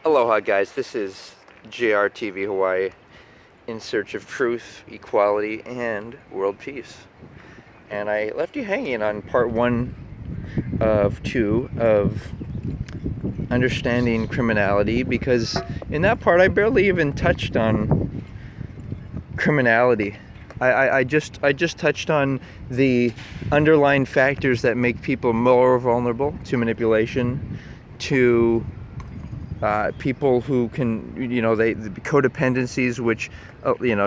Aloha guys, this is JRTV Hawaii in search of truth, equality, and world peace. And I left you hanging on part 1 of 2 of understanding criminality, because in that part I barely even touched on criminality. I just touched on the underlying factors that make people more vulnerable to manipulation, to people who can, the codependencies, which,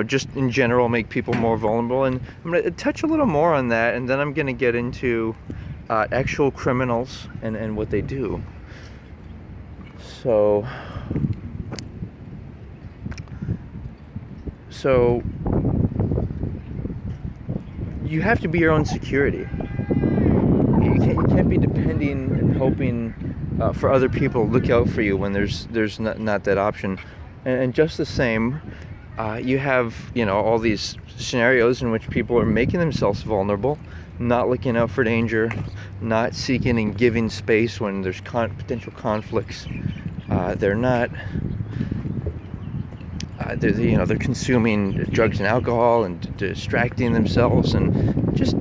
just in general make people more vulnerable. And I'm going to touch a little more on that, and then I'm going to get into actual criminals and what they do. So you have to be your own security. You can't be depending and hoping for other people to look out for you when there's not that option. And just the same, you have all these scenarios in which people are making themselves vulnerable, not looking out for danger, not seeking and giving space when there's potential conflicts. They're consuming drugs and alcohol and distracting themselves, and just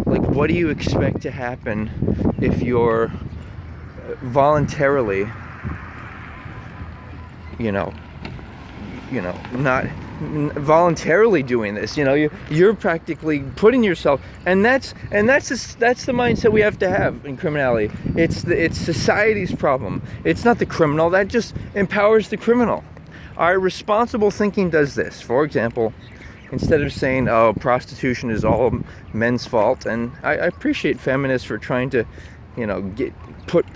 like, what do you expect to happen if you're voluntarily not voluntarily doing this? You're practically putting yourself, and that's the mindset we have to have in criminality. It's society's problem. It's not the criminal. That just empowers the criminal. Our responsible thinking does this. For example, instead of saying, oh, prostitution is all men's fault, and I appreciate feminists for trying to put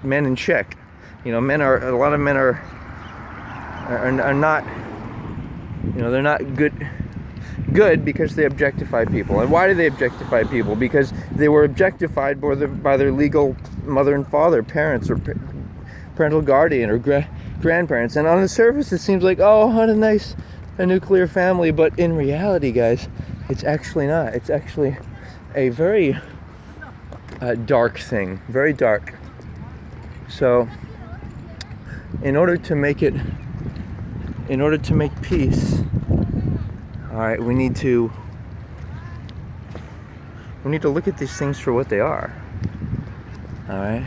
men in check. A lot of men are not, they're not good because they objectify people. And why do they objectify people? Because they were objectified by their legal mother and father, parents, or parental guardian, or grandparents. And on the surface it seems like, oh, what a nuclear family, but in reality, guys, it's actually not. It's actually a very dark thing, very dark. So in order to make peace, all right, we need to look at these things for what they are. All right,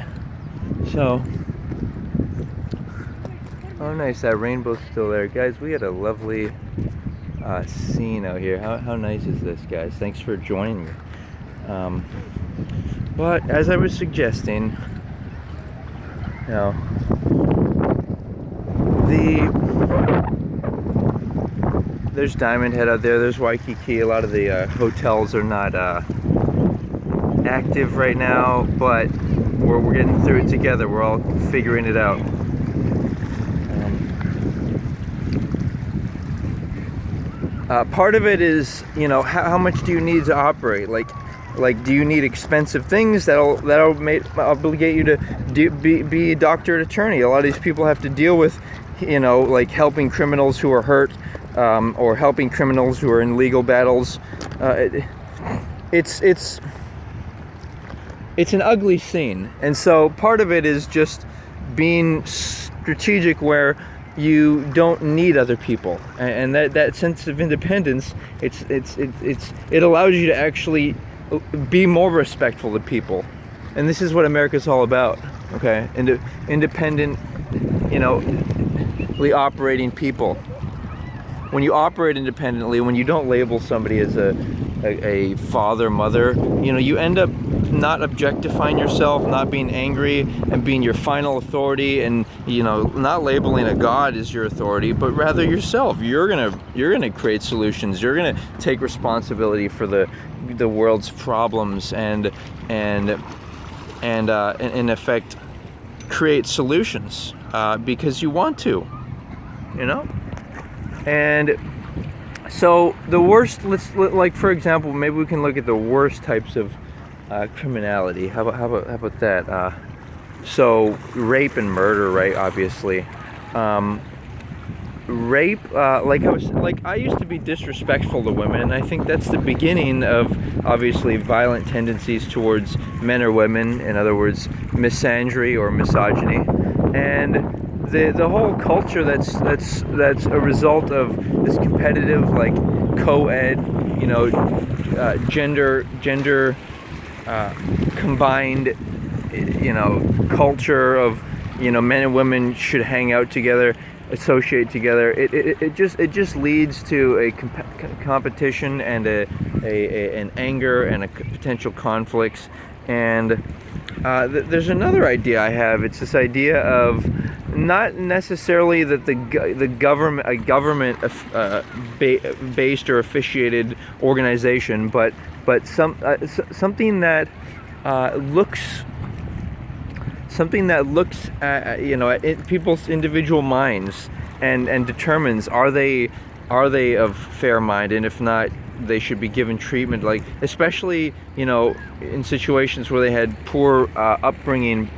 so, oh nice, that rainbow's still there. Guys, we had a lovely scene out here. How nice is this, guys? Thanks for joining me. But as I was suggesting, there's Diamond Head out there, there's Waikiki. A lot of the hotels are not active right now, but we're getting through it together. We're all figuring it out. Part of it is, how much do you need to operate? Like, do you need expensive things that'll obligate you to be a doctor or attorney? A lot of these people have to deal with, like helping criminals who are hurt, or helping criminals who are in legal battles. It's an ugly scene, and so part of it is just being strategic, where you don't need other people, and that sense of independence, it allows you to actually be more respectful to people. And this is what America's all about, okay? Independently operating people. When you operate independently, when you don't label somebody as a father, mother, you end up not objectifying yourself, not being angry, and being your final authority, and not labeling a god as your authority, but rather yourself. You're gonna create solutions. You're gonna take responsibility for the world's problems, and in effect create solutions because you want to, And so the worst, like, for example, maybe we can look at the worst types of criminality. How about that? So rape and murder, right? Obviously, rape. I used to be disrespectful to women, and I think that's the beginning of obviously violent tendencies towards men or women. In other words, misandry or misogyny. and the whole culture that's a result of this competitive, like, co-ed, gender combined, culture of, men and women should hang out together, associate together. It just leads to a competition and an anger and a potential conflicts. And there's another idea I have. It's this idea of not necessarily that the government, a government based or officiated organization, but something that looks at people's individual minds and determines, are they of fair mind, and if not, they should be given treatment, like, especially in situations where they had poor upbringing,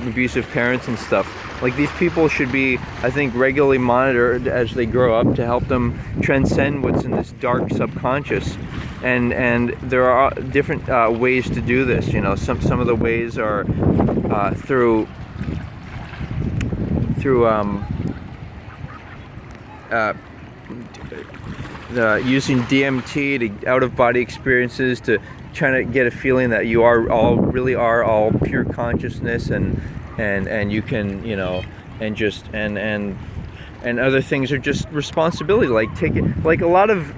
abusive parents and stuff. Like, these people should be, I think, regularly monitored as they grow up to help them transcend what's in this dark subconscious. And there are different ways to do this. Some of the ways are through using DMT to out-of-body experiences, to trying to get a feeling that you are all pure consciousness, and you can, and other things are just responsibility, like like a lot of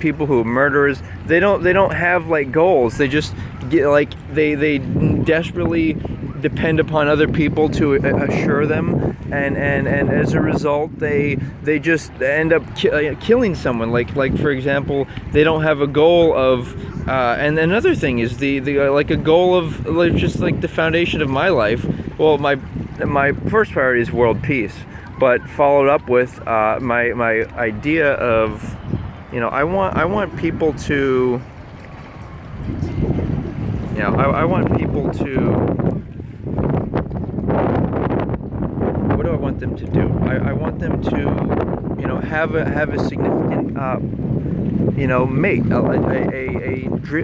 people who are murderers, they don't have, like, goals. They just get, like, they desperately depend upon other people to assure them, and as a result they just end up killing someone. Like for example, they don't have a goal of and another thing is the like a goal of, like, just like the foundation of my life. Well, my first priority is world peace, but followed up with my idea of, I want people to, I want people to, what do I want them to do? I want them to, have a significant, mate,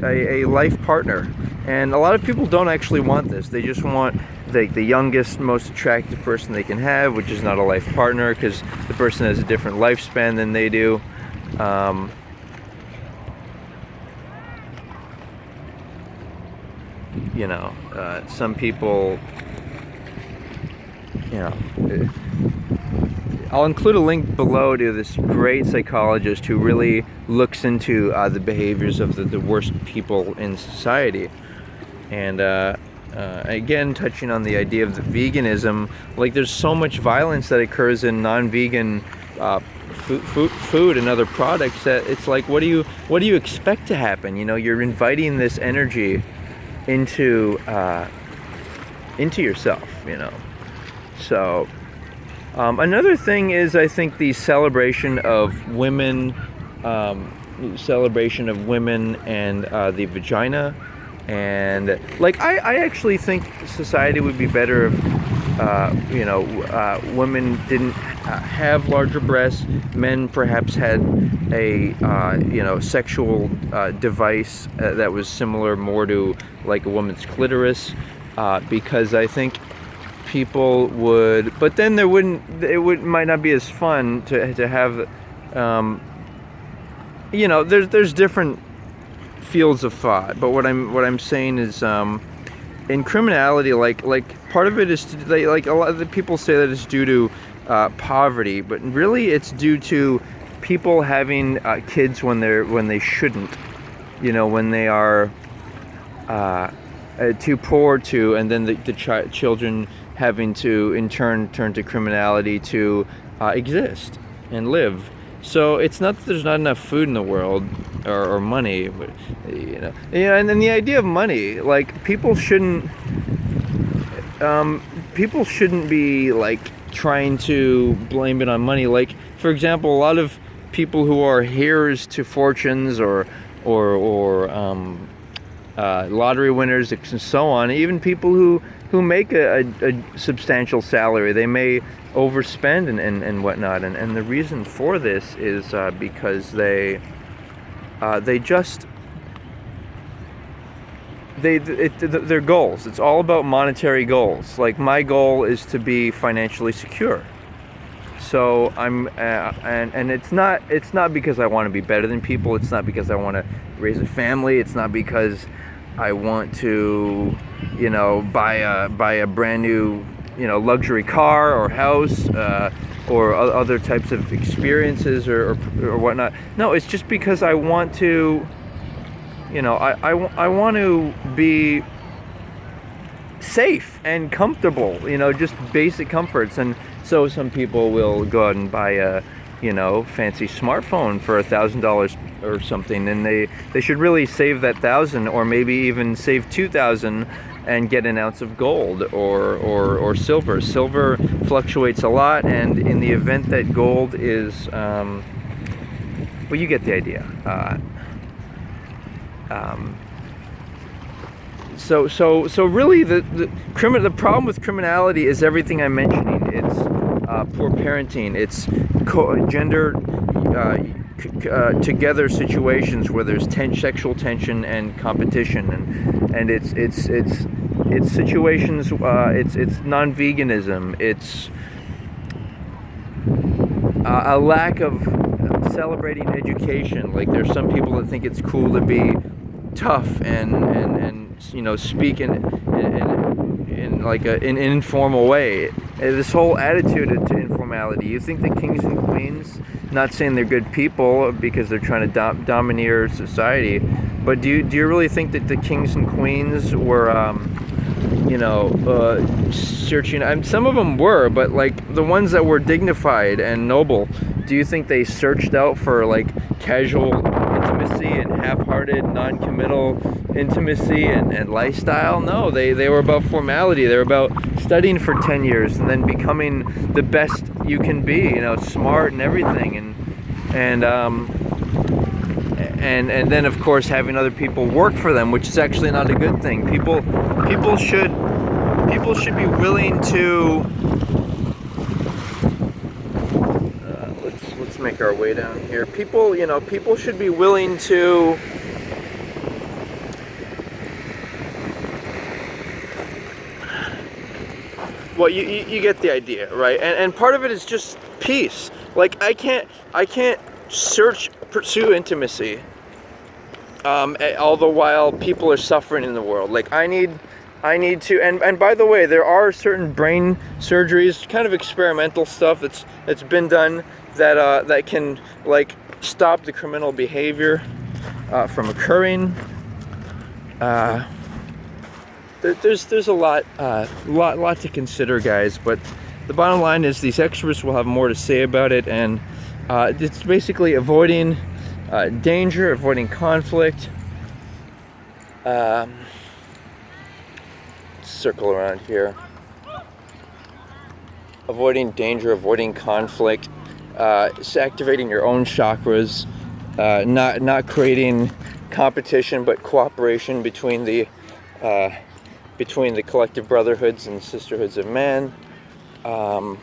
a life partner. And a lot of people don't actually want this. They just want the youngest, most attractive person they can have, which is not a life partner, because the person has a different lifespan than they do. Some people, I'll include a link below to this great psychologist who really looks into the behaviors of the worst people in society. And again, touching on the idea of the veganism, like, there's so much violence that occurs in non-vegan food and other products that it's like, what do you expect to happen? You're inviting this energy into yourself. So another thing is, I think, the celebration of women and the vagina. And, like, I actually think society would be better if women didn't have larger breasts. Men perhaps had a sexual device that was similar more to, like, a woman's clitoris, because I think people would, but then might not be as fun to have, there's different fields of thought. But what I'm saying is, in criminality, like part of it is like a lot of the people say that it's due to poverty, but really it's due to people having kids when they shouldn't, when they are too poor to, and then the children having to in turn turn to criminality to exist and live. So it's not that there's not enough food in the world or money, but and then the idea of money, like, people shouldn't be, like, trying to blame it on money. Like, for example, a lot of people who are heirs to fortunes or lottery winners and so on, even people who make a substantial salary, they may overspend and whatnot, and the reason for this is because they just their goals. It's all about monetary goals. Like, my goal is to be financially secure. So I'm and it's not because I want to be better than people. It's not because I want to raise a family. It's not because I want to, buy a brand new, luxury car or house, or other types of experiences or whatnot. No, it's just because I want to, I want to be safe and comfortable, just basic comforts. And so some people will go out and buy a, fancy smartphone for $1,000 or something, and they should really save that $1,000, or maybe even save $2,000 and get an ounce of gold or silver. Silver fluctuates a lot, and in the event that gold is, well, you get the idea. So really the problem with criminality is everything I'm mentioning. It's poor parenting. It's gender together situations where there's sexual tension and competition, and it's situations. It's non-veganism. It's a lack of celebrating education. Like, there's some people that think it's cool to be tough and speak in like an informal way. This whole attitude to informality. You think the kings and queens, not saying they're good people because they're trying to domineer society, but do you really think that the kings and queens were searching? And some of them were, but like the ones that were dignified and noble, do you think they searched out for like casual intimacy and half-hearted, non-committal intimacy and lifestyle? No, they were about formality. They were about studying for 10 years and then becoming the best you can be, smart and everything, and then of course having other people work for them, which is actually not a good thing. People should be willing to let's make our way down here. People should be willing to well, you get the idea, right? And part of it is just peace. Like, I can't pursue intimacy all the while people are suffering in the world. Like, I need to, and by the way, there are certain brain surgeries, kind of experimental stuff that's been done that can like stop the criminal behavior from occurring. There's a lot to consider, guys, but the bottom line is these experts will have more to say about it, and it's basically avoiding danger, avoiding conflict. Circle around here. Avoiding danger, avoiding conflict, activating your own chakras, not creating competition but cooperation between the collective brotherhoods and sisterhoods of man. Let's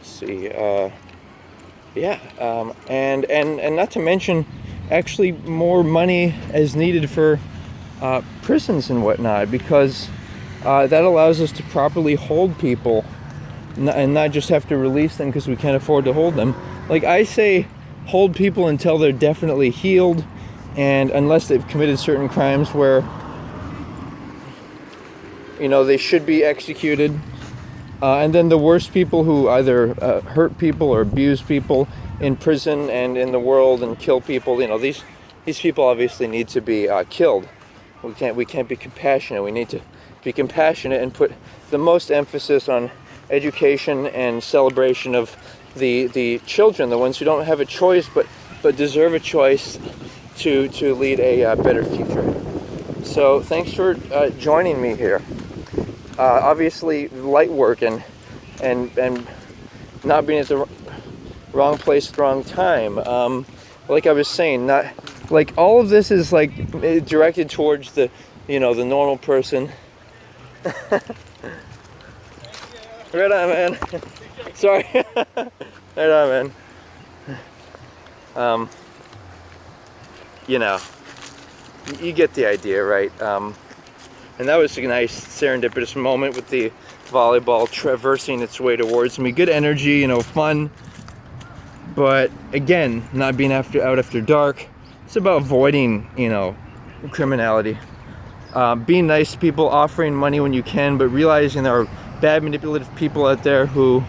see, and not to mention, actually more money is needed for prisons and whatnot, because that allows us to properly hold people and not just have to release them because we can't afford to hold them. Like, I say, hold people until they're definitely healed, and unless they've committed certain crimes where they should be executed. And then the worst people who either hurt people or abuse people in prison and in the world and kill people, these people obviously need to be killed. We can't be compassionate. We need to be compassionate and put the most emphasis on education and celebration of the children, the ones who don't have a choice but deserve a choice to lead a better future. So thanks for joining me here. Obviously, light work and not being at the wrong place at the wrong time. Like I was saying, not like all of this is like directed towards the the normal person. Right on, man. Sorry. Right on, man. you get the idea, right? And that was a nice serendipitous moment with the volleyball traversing its way towards me. Good energy, you know, fun. But again, not being out after dark. It's about avoiding, you know, criminality. Being nice to people, offering money when you can, but realizing there are bad, manipulative people out there who